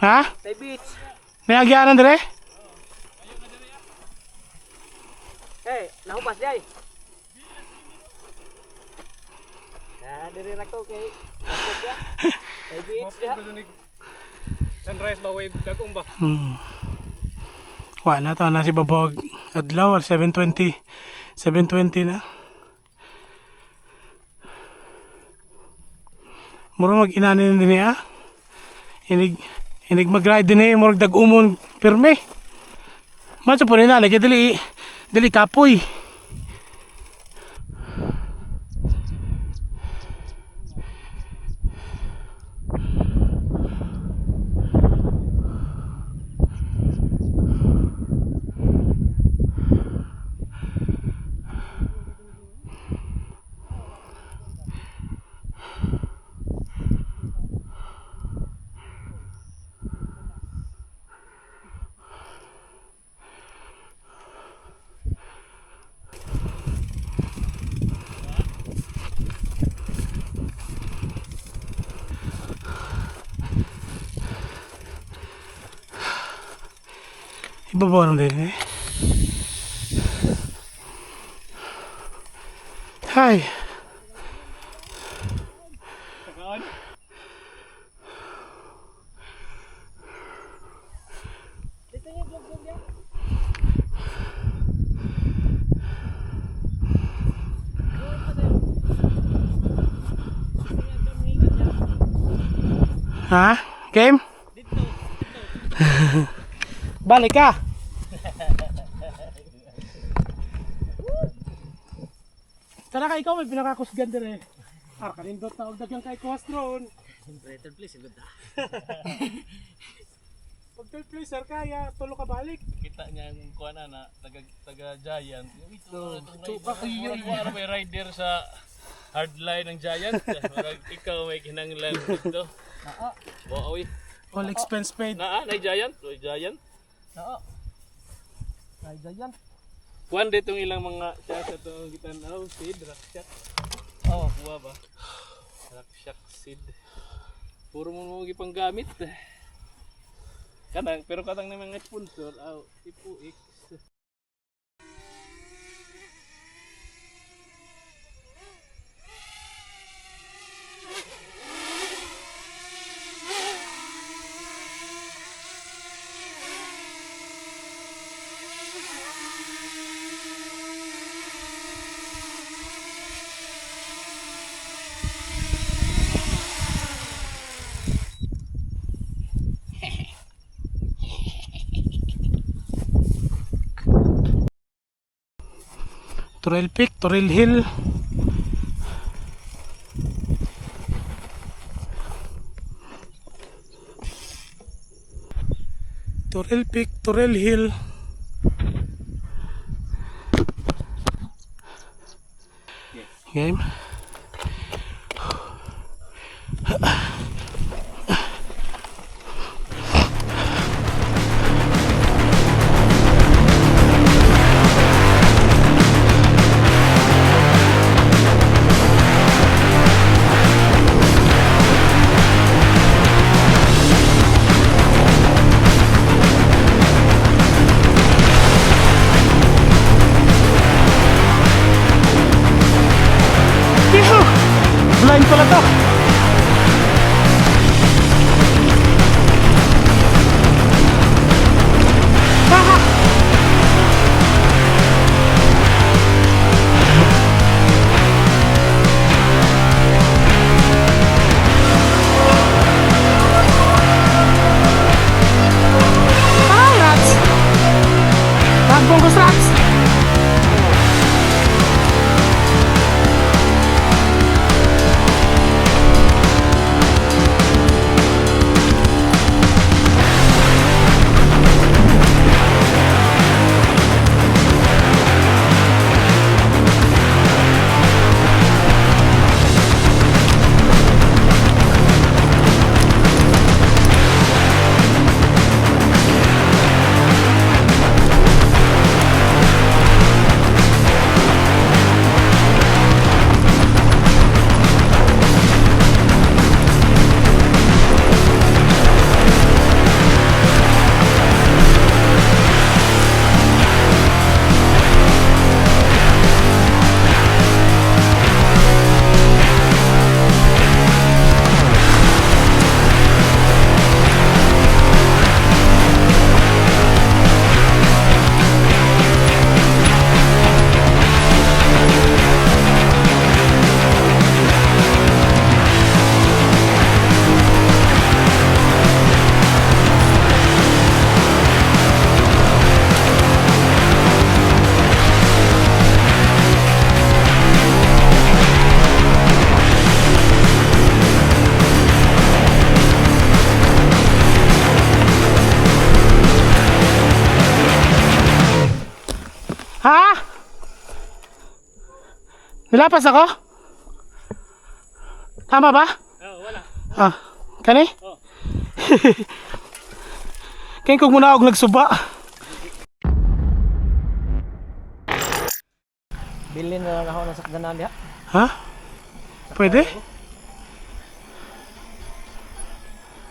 Ha? Tay beach. May agyanan dire? Hey, nahupas day. Dire ra ko kay. Tay beach ya. Sunrise ba wave dagong ba? Wala to na si Babog. Adlaw 7:20. 7:20 na. Muro mag-inanin din niya. Inig mag-ride din niya. Muro dag-umon pirme. Matso po rin na. Lagi dili kapoy. Ibabaw lang din eh. Hi. Ha? Game? Balik ka. Tara ka, ikaw may pinakakusgan din eh. Kanindot na ugdag yung kay Kuwastron. Operator please, good. Pag third place sir, kaya tulo ka balik. Kita niya yung kuha na taga Giant. Yung Ito, Wala may rider sa hardline ng Giant. Parang ikaw may kinanglan dito. Wow, uy. All expense paid. Na Giant? Uy, Giant? Oo. Ay, Giant. Kuhan dito yung ilang mga siya sa itong gitanaw. Seed, rakshak. Oo. Kuha ba? Rakshak seed. Puro mo gipang gamit. Kadang, pero kadang na mga sponsor, tipo X. Trail Peak, Trail Hill. Trail Peak, Trail Hill. Game. Blind pala to. Rats. Bungkus rats. Ha? Nilapas ako? Tama ba? Wala. Kani? Oh. Kaya kung muna ako nagsuba. Bilin na lang ako ng sakdanan diha. Ha? Pwede?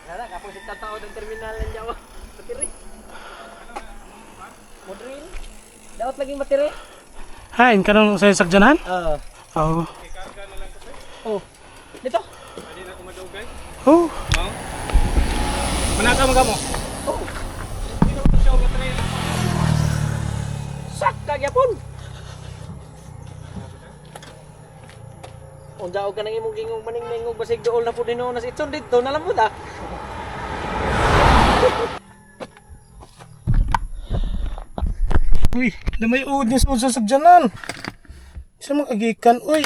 Nara, kapos ito tao ng terminal ng Jawa. Bateri. Modrin. Dapat laging bateri. Hain, kanong sa sakjanan? Oo. Oo. Ikarga na lang kasi. Oh. Dito. Hindi na kumadugay. Oh. Manaka mo mo. Oh. Hindi na ko siya battery. Sakta gyapon. Unsa og kanang imong gingong maning og basig dool na pud nino nas itson dito na lang mo da. Uy, na may uod niya sa sakjanan. Isa makagikan, uy.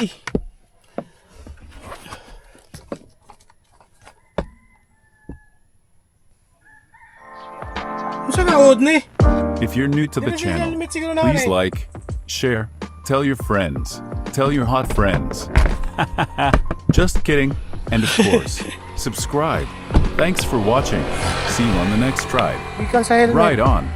tinuod ni. If you're new to the channel, Helmet siguro na please like, share, tell your friends, tell your hot friends. Just kidding. And of course, subscribe. Thanks for watching. See you on the next tribe. Ikan sa helmet. Ride on.